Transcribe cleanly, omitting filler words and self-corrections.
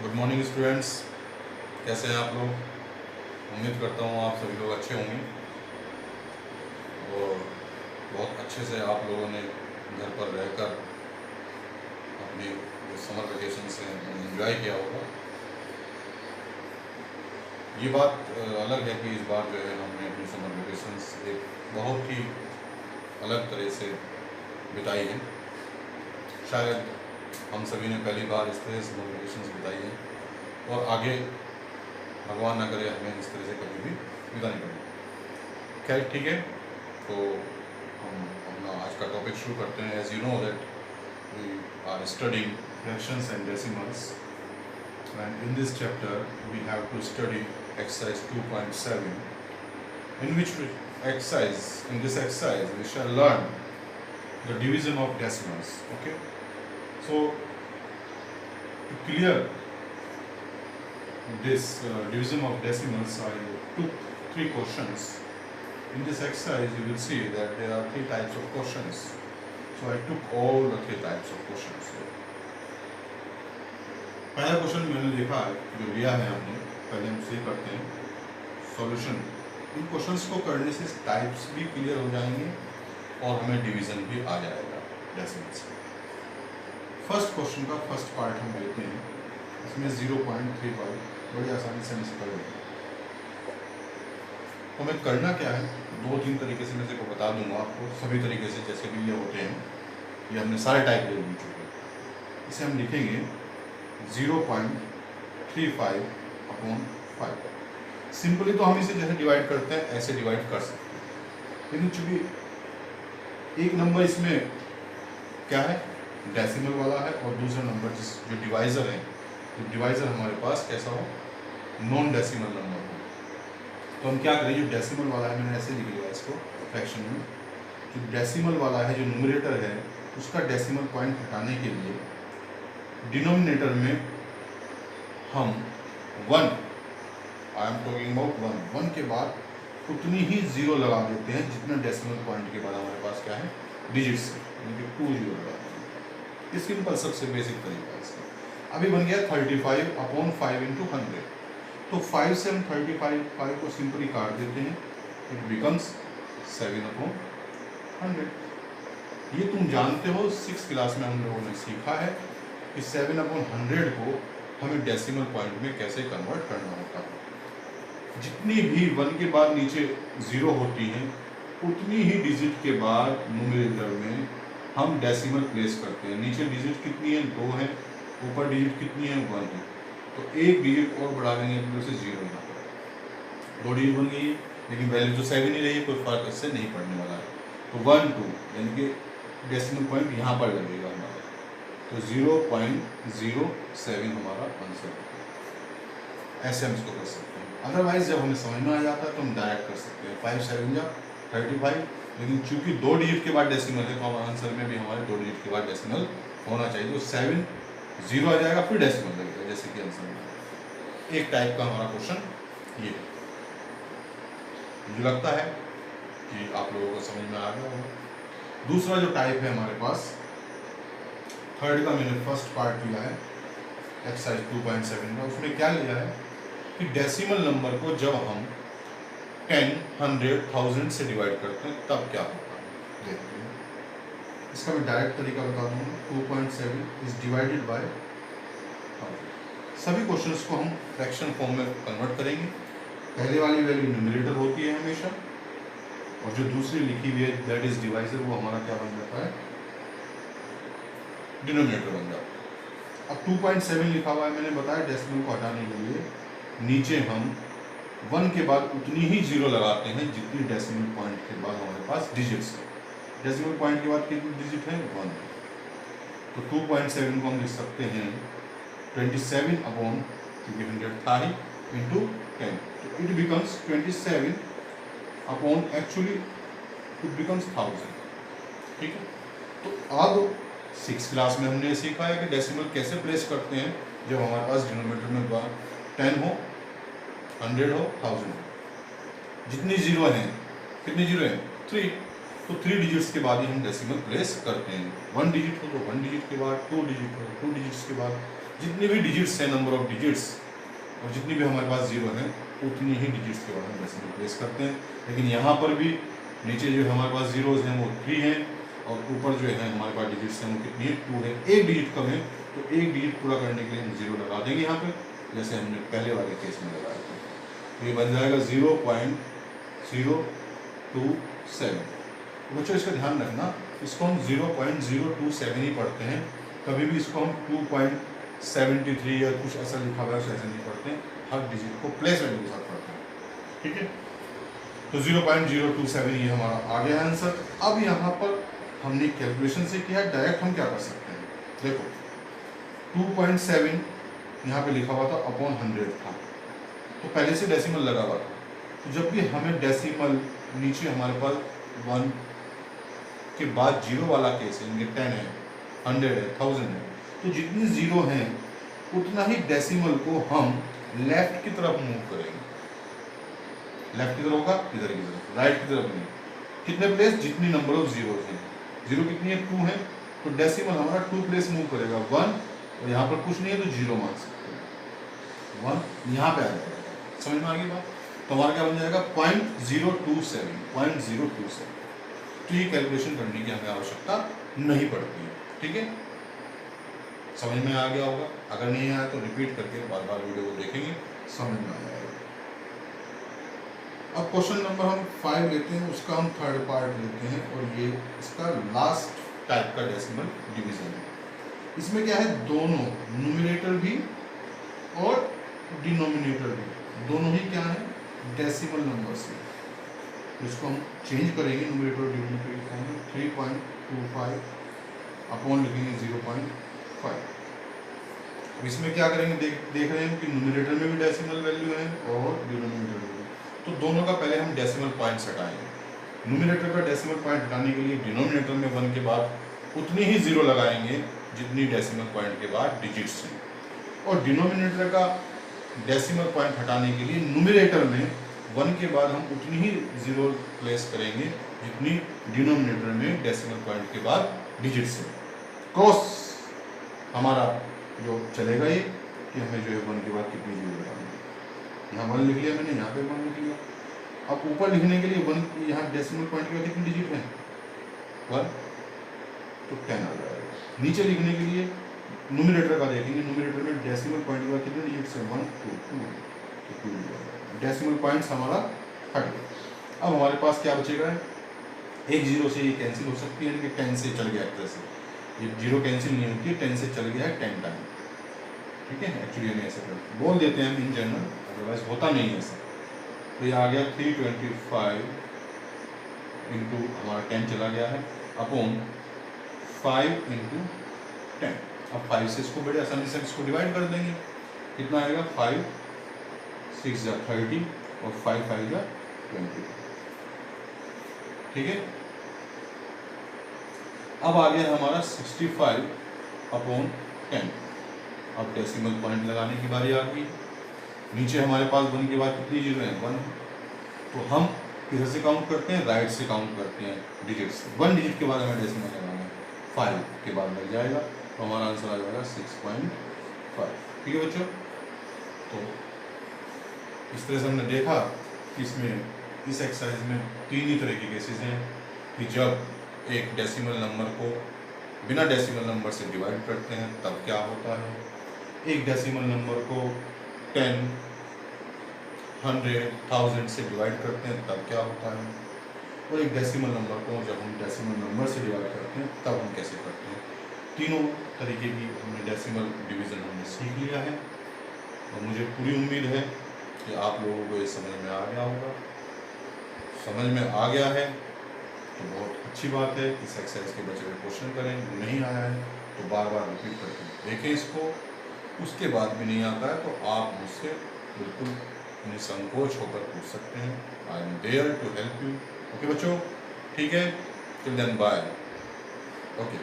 Good morning students, कैसे हैं आप लोग। उम्मीद करता हूँ आप सभी लोग अच्छे होंगे और बहुत अच्छे से आप लोगों ने घर पर रहकर अपने जो समर वेकेशन से एंजॉय किया होगा। ये बात अलग है कि इस बार जो है हमने अपनी समर वेकेशंस एक बहुत ही अलग तरह से बिताई है। शायद हम सभी ने पहली बार इस तरह से समर वेकेशंस बिताई है और आगे भगवान ना करे हमें इस तरह से कभी भी बितानी पड़े। खैर ठीक है, तो हम अपना आज का टॉपिक शुरू करते हैं। As you know that we are studying fractions and decimals and in this chapter we have to study exercise 2.7 in which in this exercise we shall learn the division of decimals. Okay, so to clear this division of decimals, I took 3 questions. In this exercise you will see that there are 3 types of questions, so I took all the 3 types of questions. पहला question मैंने देखा जो लिया है हमने, पहले हम उसे करते हैं सॉल्यूशन। इन क्वेश्चंस को करने से टाइप्स भी क्लियर हो जाएंगे और हमें डिवीजन भी आ जाएगा डेसिमल्स का। फर्स्ट क्वेश्चन का फर्स्ट पार्ट हम लेते हैं, इसमें 0.35 बड़ी आसानी से हम इसे कर लेंगे। हमें करना क्या है, 2-3 तरीके से मैं इसको बता दूंगा आपको, सभी तरीके से जैसे भी ये होते हैं, ये हमने सारे टाइप ले चुके हैं। इसे हम लिखेंगे 0.35 अपॉन 5। सिंपली तो हम इसे जैसे डिवाइड करते हैं ऐसे डिवाइड कर सकते हैं, लेकिन चूंकि एक नंबर इसमें क्या है डेसिमल वाला है और दूसरा नंबर जो डिवाइज़र है, तो डिवाइज़र हमारे पास कैसा हो, नॉन डेसिमल नंबर हो। तो हम क्या करें, जो डेसिमल वाला है, मैंने ऐसे लिख लिया इसको फ्रैक्शन में, जो डेसिमल वाला है जो न्यूमरेटर है उसका डेसिमल पॉइंट हटाने के लिए डिनोमिनेटर में हम 1, आई एम टॉकिंग अबाउट 1 के बाद उतनी ही जीरो लगा देते हैं जितना डेसिमल पॉइंट के बाद हमारे पास क्या है डिजिट्स है, यानी कि 2 जीरो लगा देते हैं। सिंपल सबसे बेसिक तरीका है इसका। अभी बन गया 35 अपॉन 5 इंटू 100। तो 5 से हम 35 को सिंपली काट देते हैं, इट बिकम्स 7 अपॉन 100। ये तुम जानते हो 6th क्लास में हम लोगों ने सीखा है कि 7 अपॉन 100 को हमें डेसिमल पॉइंट में कैसे कन्वर्ट करना होता है। जितनी भी 1 के बाद नीचे 0 होती हैं उतनी ही डिजिट के बाद न्यूमरेटर में हम डेसिमल प्लेस करते हैं। नीचे डिजिट कितनी है, 2 है, ऊपर डिजिट कितनी है, 1 है, तो एक डिजिट और बढ़ा देंगे तो उसे 0 यहाँ पर 2 डिजिट बन गई है, लेकिन वैल्यू तो 7 ही रही है, कोई फर्क इससे नहीं पड़ने वाला है। तो 1 2 यानी कि डेसिमल पॉइंट यहाँ पर लगेगा हमारा, तो 0.07 हमारा आंसर है। ऐसे हम इसको कर सकते हैं। अदरवाइज जब हमें समझ में आ जाता है तो हम डायरेक्ट कर सकते हैं 5 7 जा 35, लेकिन चूंकि 2 डिजिट के बाद डेसिमल है तो हमारे आंसर में भी हमारे 2 डिजिट के बाद डेसिमल होना चाहिए। तो 7 0 आ जाएगा, फिर डेसिमल लगेगा, जैसे कि आंसर में। एक टाइप का हमारा क्वेश्चन ये, मुझे लगता है कि आप लोगों को समझ में आ गया होगा। दूसरा जो टाइप है हमारे पास, थर्ड का मैंने फर्स्ट पार्ट लिया है एक्सरसाइज 2.7 का, उसमें क्या लिया है कि डेसिमल नंबर को जब हम 10, 100, 1000 से डिवाइड करते हैं तब क्या होता है, देखते हैं। इसका मैं डायरेक्ट तरीका बता दूंगा। 2.7 इज डिवाइडेड बाय, सभी क्वेश्चंस को हम फ्रैक्शन फॉर्म में कन्वर्ट करेंगे। पहले वाली वैल्यू न्यूमरेटर होती है हमेशा, और जो दूसरी लिखी हुई है दैट इज डिवाइजर, वो हमारा क्या बन जाता है, डिनोमिनेटर बन जाता है। अब 2.7 लिखा हुआ है, मैंने बताया डेसिमल को हटाने के लिए नीचे हम 1 के बाद उतनी ही 0 लगाते हैं जितनी डेसिमल पॉइंट के बाद हमारे पास डिजिट्स है। डेसिमल पॉइंट के बाद कितनी डिजिट है, 1। तो 2.7 को हम लिख सकते हैं 27 अपॉन, क्योंकि 100 था ही, इंटू 10, तो it becomes 27 upon, actually it becomes 1000। ठीक है, तो अब 6th क्लास में हमने सीखा है कि डेसिमल कैसे प्लेस करते हैं जब हमारे पास डिनोमिनेटर में 10 हो, 100 हो, 1000 हो। जितनी जीरो हैं, कितनी जीरो हैं, 3, तो 3 डिजिट्स के बाद ही हम डेसिमल प्लेस करते हैं। 1 डिजिट हो तो 1 डिजिट के बाद, 2 डिजिट हो 2 डिजिट्स के बाद, जितनी भी डिजिट्स हैं, नंबर ऑफ डिजिट्स, और जितनी भी हमारे पास जीरो हैं उतनी ही डिजिट्स के बाद हम डेसिमल प्लेस करते हैं। लेकिन यहाँ पर भी नीचे जो हमारे पास जीरोज हैं वो 3 हैं, और ऊपर जो है हमारे पास डिजिट्स हैं वो कितनी है, 2 है। एक डिजिट कम है तो एक डिजिट पूरा करने के लिए हम जीरो लगा देंगे यहाँ पे, जैसे हमने पहले वाले केस में लगाया था। तो ये बन जाएगा 0.027। बच्चों इसका ध्यान रखना, इसको हम 0.027 ही पढ़ते हैं, कभी भी इसको हम 2.73 या कुछ ऐसा लिखा हुआ है ऐसे नहीं पढ़ते हैं, हर डिजिट को प्लेस वैल्यू के साथ पढ़ते हैं, ठीक है। तो 0.027 ये हमारा आ गया आंसर। अब यहाँ पर हमने कैलकुलेशन से किया, डायरेक्ट हम क्या कर सकते हैं, देखो 2.7 यहाँ पे लिखा हुआ था अपॉन 100 था, तो पहले से डेसिमल लगा हुआ था, तो जब भी हमें डेसिमल नीचे हमारे पास 1 के बाद जीरो वाला केस है, 10 है, 100 है, 1000 है, तो जितनी जीरो हैं उतना ही डेसिमल को हम लेफ्ट की तरफ मूव करेंगे। लेफ्ट की तरफ होगा, इधर की तरफ, राइट की तरफ नहीं। कितने प्लेस, जितनी नंबर ऑफ जीरोज हैं, जीरो कितनी है, 2 है, तो डेसिमल हमारा 2 प्लेस मूव करेगा, 1, और यहाँ पर कुछ नहीं है तो 0 मान सकते हैं, 1 यहाँ पे आ जाएगा। समझ में आ गई बात? तो हमारा क्या बन जाएगा 0.027। तो ये कैलकुलेशन करने की हमें आवश्यकता नहीं पड़ती है, ठीक है। समझ में आ गया होगा, अगर नहीं आया तो रिपीट करके बार बार वीडियो को देखेंगे, समझ में आ जाएगा। अब क्वेश्चन नंबर हम 5 लेते हैं, उसका हम थर्ड पार्ट लेते हैं, और ये इसका लास्ट टाइप का डेसिमल डिवीजन है। इसमें क्या है, दोनों न्यूमरेटर भी और डिनोमिनेटर भी, दोनों ही क्या है, डेसिमल नंबर से। इसको हम चेंज करेंगे, न्यूमरेटर और डिनोमिनेटर की फॉर्म में 3.25 अपॉन लिखेंगे 0.5। इसमें क्या करेंगे, देख रहे हैं कि न्यूमरेटर में भी डेसिमल वैल्यू है और डिनोमिनेटर में भी, तो दोनों का पहले हम डेसिमल पॉइंट्स हटाएंगे। न्यूमरेटर का डेसिमल पॉइंट हटाने के लिए डिनोमिनेटर में 1 के बाद उतनी ही जीरो लगाएंगे जितनी डेसिमल पॉइंट के बाद डिजिट्स हैं, और डिनोमिनेटर का डेसिमल पॉइंट हटाने के लिए न्यूमरेटर में 1 के बाद हम उतनी ही जीरो प्लेस करेंगे जितनी डिनोमिनेटर में डेसिमल पॉइंट के बाद डिजिट्स हैं। क्रॉस हमारा जो चलेगा ये कि हमें जो है 1 के बाद कितनी जीरो लगानी है। यहाँ 1 लिख लिया मैंने, यहाँ पे 1 लिख लिया। अब ऊपर लिखने के लिए 1, यहाँ डेसिमल पॉइंट के बाद कितनी डिजिट है, 1, तो 10 आ जाएगा। नीचे लिखने के लिए न्यूमरेटर का देखेंगे, न्यूमरेटर में डेसिमल पॉइंट के बाद कितने डिजिट्स हैं, 1, 2, 2 डेसिमल पॉइंट्स हमारा हट गया। अब हमारे पास क्या बचेगा, एक जीरो से ये कैंसिल हो सकती है, यानी कि 10 से चल गया एक तरह से, ये जीरो कैंसिल नहीं होती, 10 से चल गया है 10 टाइम, ठीक है। एक्चुअली हमें ऐसे बोल देते हैं इन जनरल, अदरवाइज होता नहीं है ऐसा। तो ये आ गया 325 इंटू हमारा 10 चला गया है अपॉन 5 इंटू 10। अब 5 से इसको बड़े आसानी से इसको डिवाइड कर देंगे, कितना आएगा, 5 6 या 30 और 5 5 या 20, ठीक है। अब आ गया हमारा 65 अपॉन 10। अब डेसिमल पॉइंट लगाने की बारी आ गई। नीचे हमारे पास 1 के बाद कितनी जीरो है, 1, तो हम किधर से काउंट करते हैं, राइट से काउंट करते हैं डिजिट्स। 1 डिजिट के बाद हमें डेसिमल लगाना है, 5 के बाद लग जाएगा, तो हमारा आंसर आ जाएगा 6.5, ठीक है बच्चों। तो इस तरह से हमने देखा कि इसमें इस एक्सरसाइज में 3 ही तरह के केसेस हैं कि जब एक डेसिमल नंबर को बिना डेसिमल नंबर से डिवाइड करते हैं तब क्या होता है, एक डेसिमल नंबर को 10, 100, 1000 से डिवाइड करते हैं तब क्या होता है, और एक डेसिमल नंबर को जब हम डेसिमल नंबर से डिवाइड करते हैं तब हम कैसे करते हैं। तीनों तरीके की हमने डेसिमल डिवीज़न हमने सीख लिया है, और मुझे पूरी उम्मीद है कि आप लोगों को ये समझ में आ गया होगा। समझ में आ गया है तो बहुत अच्छी बात है। इस एक्सरसाइज के बचे हुए क्वेश्चन करें, नहीं आया है तो बार बार रिपीट करके देखें इसको। उसके बाद भी नहीं आता है तो आप मुझसे बिल्कुल निसंकोच होकर पूछ सकते हैं। I am there to help you. Okay बच्चों, ठीक है, टिल देन बाय। ओके।